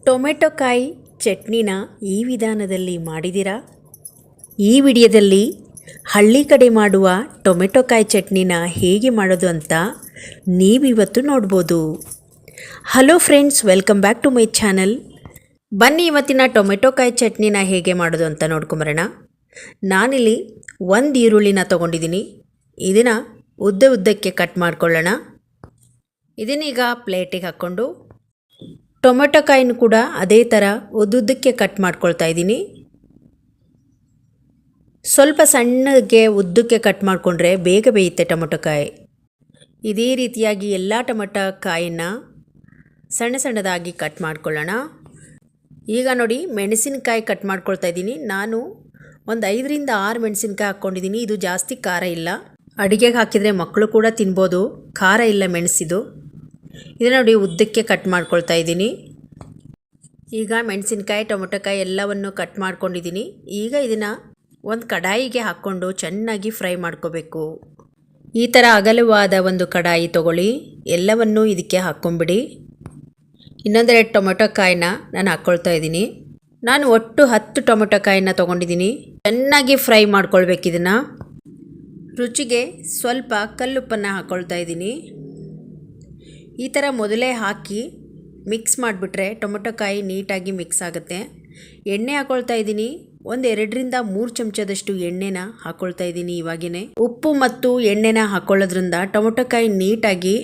Tomato ಕಾಯಿ ಚಟ್ನಿನ ಈ ವಿಧಾನದಲ್ಲಿ ಮಾಡಿದ್ದೀರಾ? ಈ ವಿಡಿಯೋದಲ್ಲಿ ಹಳ್ಳಿ ಕಡೆ ಮಾಡುವ ಟೊಮೆಟೊ ಕಾಯಿ ಚಟ್ನಿನ ಹೇಗೆ ಮಾಡೋದು ಅಂತ ನೀವಿವತ್ತು ನೋಡ್ಬೋದು. Hello friends, welcome back to my channel. ಬನ್ನಿ ಇವತ್ತಿನ ಟೊಮೆಟೊ ಕಾಯಿ ಚಟ್ನಿನ ಹೇಗೆ ಮಾಡೋದು ಅಂತ ನೋಡ್ಕೊಂಬರೋಣ. ನಾನಿಲ್ಲಿ ಒಂದು ಈರುಳ್ಳಿನ ತೊಗೊಂಡಿದ್ದೀನಿ. ಇದನ್ನು ಉದ್ದಕ್ಕೆ ಕಟ್ ಮಾಡ್ಕೊಳ್ಳೋಣ. ಇದನ್ನೀಗ ಪ್ಲೇಟಿಗೆ ಹಾಕ್ಕೊಂಡು ಟೊಮೆಟೊ ಕಾಯಿನೂ ಕೂಡ ಅದೇ ಥರ ಉದ್ದಕ್ಕೆ ಕಟ್ ಮಾಡ್ಕೊಳ್ತಾ ಇದ್ದೀನಿ. ಸ್ವಲ್ಪ ಸಣ್ಣಗೆ ಉದ್ದಕ್ಕೆ ಕಟ್ ಮಾಡಿಕೊಂಡ್ರೆ ಬೇಗ ಬೇಯುತ್ತೆ ಟೊಮೆಟೊ ಕಾಯಿ. ಇದೇ ರೀತಿಯಾಗಿ ಎಲ್ಲ ಟೊಮೆಟೊ ಕಾಯಿನ ಸಣ್ಣದಾಗಿ ಕಟ್ ಮಾಡ್ಕೊಳ್ಳೋಣ. ಈಗ ನೋಡಿ, ಮೆಣಸಿನಕಾಯಿ ಕಟ್ ಮಾಡ್ಕೊಳ್ತಾ ಇದ್ದೀನಿ. ನಾನು ಒಂದು 5ರಿಂದ 6 ಮೆಣಸಿನಕಾಯಿ ಹಾಕ್ಕೊಂಡಿದ್ದೀನಿ. ಇದು ಜಾಸ್ತಿ ಖಾರ ಇಲ್ಲ, ಅಡುಗೆಗೆ ಹಾಕಿದರೆ ಮಕ್ಕಳು ಕೂಡ ತಿನ್ಬೋದು. ಖಾರ ಇಲ್ಲ ಮೆಣಸಿದು. ಇದನ್ನು ನೋಡಿ ಉದ್ದಕ್ಕೆ ಕಟ್ ಮಾಡ್ಕೊಳ್ತಾ ಇದ್ದೀನಿ. ಈಗ ಮೆಣಸಿನಕಾಯಿ ಟೊಮೆಟೊ ಕಾಯಿ ಎಲ್ಲವನ್ನು ಕಟ್ ಮಾಡ್ಕೊಂಡಿದ್ದೀನಿ. ಈಗ ಇದನ್ನು ಒಂದು ಕಡಾಯಿಗೆ ಹಾಕ್ಕೊಂಡು ಚೆನ್ನಾಗಿ ಫ್ರೈ ಮಾಡ್ಕೋಬೇಕು. ಈ ಥರ ಅಗಲವಾದ ಒಂದು ಕಡಾಯಿ ತೊಗೊಳ್ಳಿ, ಎಲ್ಲವನ್ನು ಇದಕ್ಕೆ ಹಾಕ್ಕೊಂಬಿಡಿ. ಇನ್ನೊಂದೆರಡು ಟೊಮೆಟೊ ಕಾಯಿನ ನಾನು ಹಾಕ್ಕೊಳ್ತಾ ಇದ್ದೀನಿ. ನಾನು ಒಟ್ಟು 10 ಟೊಮೆಟೊ ಕಾಯಿನ ತೊಗೊಂಡಿದ್ದೀನಿ. ಚೆನ್ನಾಗಿ ಫ್ರೈ ಮಾಡ್ಕೊಳ್ಬೇಕು. ಇದನ್ನು ರುಚಿಗೆ ಸ್ವಲ್ಪ ಕಲ್ಲುಪ್ಪನ್ನು ಹಾಕ್ಕೊಳ್ತಾ ಇದ್ದೀನಿ. ಈ ಥರ ಮೊದಲೇ ಹಾಕಿ ಮಿಕ್ಸ್ ಮಾಡಿಬಿಟ್ರೆ ಟೊಮೆಟೊ ಕಾಯಿ ನೀಟಾಗಿ ಮಿಕ್ಸ್ ಆಗುತ್ತೆ. ಎಣ್ಣೆ ಹಾಕ್ಕೊಳ್ತಾ ಇದ್ದೀನಿ. ಒಂದು 2ರಿಂದ 3 ಚಮಚದಷ್ಟು ಎಣ್ಣೆನ ಹಾಕ್ಕೊಳ್ತಾ ಇದ್ದೀನಿ. ಇವಾಗೇ ಉಪ್ಪು ಮತ್ತು ಎಣ್ಣೆನ ಹಾಕ್ಕೊಳ್ಳೋದ್ರಿಂದ ಟೊಮೆಟೊ ಕಾಯಿ ನೀಟಾಗಿ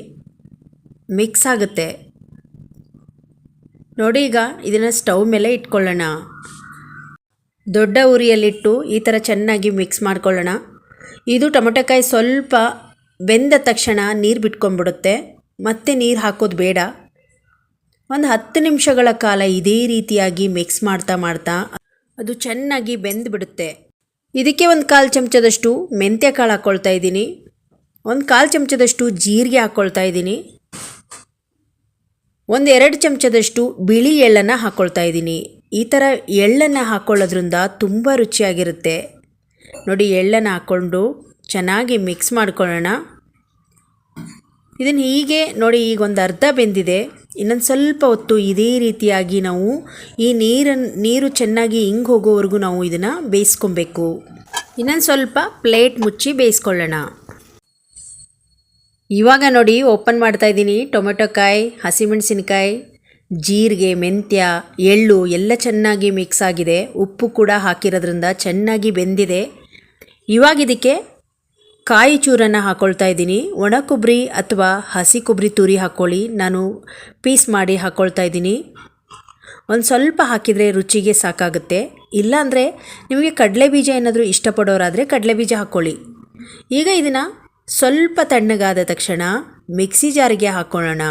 ಮಿಕ್ಸ್ ಆಗುತ್ತೆ. ನೋಡಿ, ಈಗ ಇದನ್ನು ಸ್ಟವ್ ಮೇಲೆ ಇಟ್ಕೊಳ್ಳೋಣ. ದೊಡ್ಡ ಉರಿಯಲ್ಲಿಟ್ಟು ಈ ಥರ ಚೆನ್ನಾಗಿ ಮಿಕ್ಸ್ ಮಾಡ್ಕೊಳ್ಳೋಣ. ಇದು ಟೊಮೆಟೊ ಕಾಯಿ ಸ್ವಲ್ಪ ಬೆಂದ ತಕ್ಷಣ ನೀರು ಬಿಟ್ಕೊಂಡ್ಬಿಡುತ್ತೆ. ಮತ್ತೆ ನೀರು ಹಾಕೋದು ಬೇಡ. ಒಂದು 10 ನಿಮಿಷಗಳ ಕಾಲ ಇದೇ ರೀತಿಯಾಗಿ ಮಿಕ್ಸ್ ಮಾಡ್ತಾ ಅದು ಚೆನ್ನಾಗಿ ಬೆಂದು ಬಿಡುತ್ತೆ. ಇದಕ್ಕೆ ಒಂದು 1/4 ಚಮಚದಷ್ಟು ಮೆಂತ್ಯ ಕಾಳು ಹಾಕ್ಕೊಳ್ತಾ ಇದ್ದೀನಿ. ಒಂದು 1/4 ಚಮಚದಷ್ಟು ಜೀರಿಗೆ ಹಾಕ್ಕೊಳ್ತಾ ಇದ್ದೀನಿ. ಒಂದು 2 ಚಮಚದಷ್ಟು ಬಿಳಿ ಎಳ್ಳನ್ನು ಹಾಕ್ಕೊಳ್ತಾ ಇದ್ದೀನಿ. ಈ ಥರ ಎಳ್ಳನ್ನು ಹಾಕ್ಕೊಳ್ಳೋದ್ರಿಂದ ತುಂಬ ರುಚಿಯಾಗಿರುತ್ತೆ. ನೋಡಿ, ಎಳ್ಳನ್ನು ಹಾಕ್ಕೊಂಡು ಚೆನ್ನಾಗಿ ಮಿಕ್ಸ್ ಮಾಡ್ಕೊಳ್ಳೋಣ. ಇದನ್ನು ಹೀಗೆ ನೋಡಿ, ಈಗ ಒಂದು ಅರ್ಧ ಬೆಂದಿದೆ. ಇನ್ನೊಂದು ಸ್ವಲ್ಪ ಹೊತ್ತು ಇದೇ ರೀತಿಯಾಗಿ ನಾವು ಈ ನೀರು ಚೆನ್ನಾಗಿ ಹಿಂಗೆ ಹೋಗೋವರೆಗೂ ನಾವು ಇದನ್ನು ಬೇಯಿಸ್ಕೊಬೇಕು. ಇನ್ನೊಂದು ಸ್ವಲ್ಪ ಪ್ಲೇಟ್ ಮುಚ್ಚಿ ಬೇಯಿಸ್ಕೊಳ್ಳೋಣ. ಇವಾಗ ನೋಡಿ, ಓಪನ್ ಮಾಡ್ತಾ ಇದ್ದೀನಿ. ಟೊಮೆಟೊ ಕಾಯಿ, ಹಸಿಮೆಣಸಿನಕಾಯಿ, ಜೀರಿಗೆ, ಮೆಂತ್ಯ, ಎಳ್ಳು ಎಲ್ಲ ಚೆನ್ನಾಗಿ ಮಿಕ್ಸ್ ಆಗಿದೆ. ಉಪ್ಪು ಕೂಡ ಹಾಕಿರೋದ್ರಿಂದ ಚೆನ್ನಾಗಿ ಬೆಂದಿದೆ. ಇವಾಗ ಇದಕ್ಕೆ ಕಾಯಿ ಚೂರನ್ನು ಹಾಕ್ಕೊಳ್ತಾ ಇದ್ದೀನಿ. ಒಣ ಕೊಬ್ಬರಿ ಅಥವಾ ಹಸಿ ಕೊಬ್ಬರಿ ತುರಿ ಹಾಕ್ಕೊಳ್ಳಿ. ನಾನು ಪೀಸ್ ಮಾಡಿ ಹಾಕ್ಕೊಳ್ತಾ ಇದ್ದೀನಿ. ಒಂದು ಸ್ವಲ್ಪ ಹಾಕಿದರೆ ರುಚಿಗೆ ಸಾಕಾಗುತ್ತೆ. ಇಲ್ಲಾಂದರೆ ನಿಮಗೆ ಕಡಲೆಬೀಜ ಏನಾದರೂ ಇಷ್ಟಪಡೋರಾದರೆ ಕಡಲೆಬೀಜ ಹಾಕ್ಕೊಳ್ಳಿ. ಈಗ ಇದನ್ನು ಸ್ವಲ್ಪ ತಣ್ಣಗಾದ ತಕ್ಷಣ ಮಿಕ್ಸಿ ಜಾರಿಗೆ ಹಾಕ್ಕೊಳ್ಳೋಣ.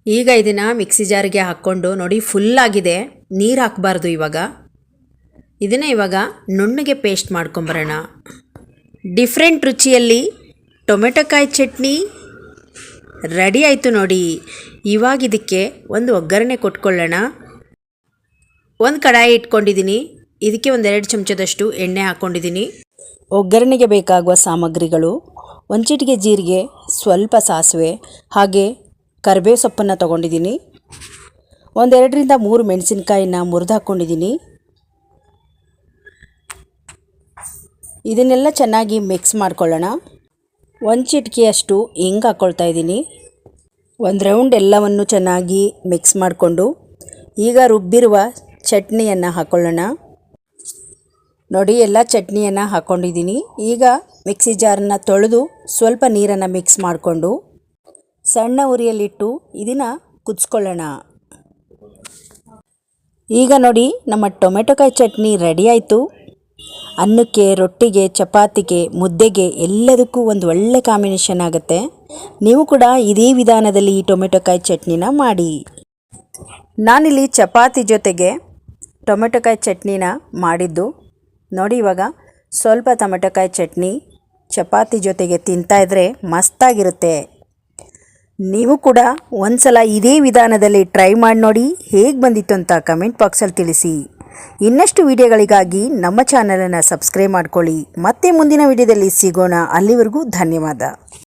ಈಗ ಇದನ್ನು ಮಿಕ್ಸಿ ಜಾರಿಗೆ ಹಾಕ್ಕೊಂಡು ನೋಡಿ, ಫುಲ್ಲಾಗಿದೆ, ನೀರು ಹಾಕಬಾರ್ದು. ಇದನ್ನು ಇವಾಗ ನುಣ್ಣಗೆ ಪೇಸ್ಟ್ ಮಾಡ್ಕೊಂಬರೋಣ. ಡಿಫ್ರೆಂಟ್ ರುಚಿಯಲ್ಲಿ ಟೊಮೆಟೊ ಕಾಯಿ ಚಟ್ನಿ ರೆಡಿ ಆಯಿತು ನೋಡಿ. ಇವಾಗ ಇದಕ್ಕೆ ಒಂದು ಒಗ್ಗರಣೆ ಕೊಟ್ಕೊಳ್ಳೋಣ. ಒಂದು ಕಡಾಯಿ ಇಟ್ಕೊಂಡಿದ್ದೀನಿ. ಇದಕ್ಕೆ ಒಂದು 2 ಚಮಚದಷ್ಟು ಎಣ್ಣೆ ಹಾಕ್ಕೊಂಡಿದ್ದೀನಿ. ಒಗ್ಗರಣೆಗೆ ಬೇಕಾಗುವ ಸಾಮಗ್ರಿಗಳು: 1 ಚಿಟಿಕೆ ಜೀರಿಗೆ, ಸ್ವಲ್ಪ ಸಾಸಿವೆ, ಹಾಗೆ ಕರಿಬೇವು ಸೊಪ್ಪನ್ನು ತೊಗೊಂಡಿದ್ದೀನಿ. ಒಂದು 2ರಿಂದ 3 ಮೆಣಸಿನಕಾಯಿನ ಮುರಿದು ಹಾಕ್ಕೊಂಡಿದ್ದೀನಿ. ಇದನ್ನೆಲ್ಲ ಚೆನ್ನಾಗಿ ಮಿಕ್ಸ್ ಮಾಡ್ಕೊಳ್ಳೋಣ. 1 ಚಿಟಿಕೆಯಷ್ಟು ಹಿಂಗೆ ಹಾಕ್ಕೊಳ್ತಾ ಇದ್ದೀನಿ. ಒಂದು ರೌಂಡ್ ಎಲ್ಲವನ್ನು ಚೆನ್ನಾಗಿ ಮಿಕ್ಸ್ ಮಾಡಿಕೊಂಡು ಈಗ ರುಬ್ಬಿರುವ ಚಟ್ನಿಯನ್ನು ಹಾಕ್ಕೊಳ್ಳೋಣ. ನೋಡಿ, ಎಲ್ಲ ಚಟ್ನಿಯನ್ನು ಹಾಕ್ಕೊಂಡಿದ್ದೀನಿ. ಈಗ ಮಿಕ್ಸಿ ಜಾರನ್ನು ತೊಳೆದು ಸ್ವಲ್ಪ ನೀರನ್ನು ಮಿಕ್ಸ್ ಮಾಡಿಕೊಂಡು ಸಣ್ಣ ಉರಿಯಲ್ಲಿಟ್ಟು ಇದನ್ನು ಕುದಿಸ್ಕೊಳ್ಳೋಣ. ಈಗ ನೋಡಿ, ನಮ್ಮ ಟೊಮೆಟೊ ಕಾಯಿ ಚಟ್ನಿ ರೆಡಿ ಆಯಿತು. ಅನ್ನಕ್ಕೆ, ರೊಟ್ಟಿಗೆ, ಚಪಾತಿಗೆ, ಮುದ್ದೆಗೆ ಎಲ್ಲದಕ್ಕೂ ಒಂದು ಒಳ್ಳೆ ಕಾಂಬಿನೇಷನ್ ಆಗುತ್ತೆ. ನೀವು ಕೂಡ ಇದೇ ವಿಧಾನದಲ್ಲಿ ಈ ಟೊಮೆಟೊ ಕಾಯಿ ಚಟ್ನಿನ ಮಾಡಿ. ನಾನಿಲ್ಲಿ ಚಪಾತಿ ಜೊತೆಗೆ ಟೊಮೆಟೊ ಕಾಯಿ ಚಟ್ನಿನ ಮಾಡಿದ್ದು ನೋಡಿ. ಇವಾಗ ಸ್ವಲ್ಪ ಟೊಮೆಟೊ ಕಾಯಿ ಚಟ್ನಿ ಚಪಾತಿ ಜೊತೆಗೆ ತಿಂತಾಯಿದ್ರೆ ಮಸ್ತಾಗಿರುತ್ತೆ. ನೀವು ಕೂಡ ಒಂದು ಸಲ ಇದೇ ವಿಧಾನದಲ್ಲಿ ಟ್ರೈ ಮಾಡಿ ನೋಡಿ. ಹೇಗೆ ಬಂದಿತ್ತು ಅಂತ ಕಮೆಂಟ್ ಬಾಕ್ಸಲ್ಲಿ ತಿಳಿಸಿ. ಇನ್ನಷ್ಟು ವಿಡಿಯೋಗಳಿಗಾಗಿ ನಮ್ಮ ಚಾನಲನ್ನು ಸಬ್ಸ್ಕ್ರೈಬ್ ಮಾಡ್ಕೊಳ್ಳಿ. ಮತ್ತೆ ಮುಂದಿನ ವಿಡಿಯೋದಲ್ಲಿ ಸಿಗೋಣ. ಅಲ್ಲಿವರೆಗೂ ಧನ್ಯವಾದ.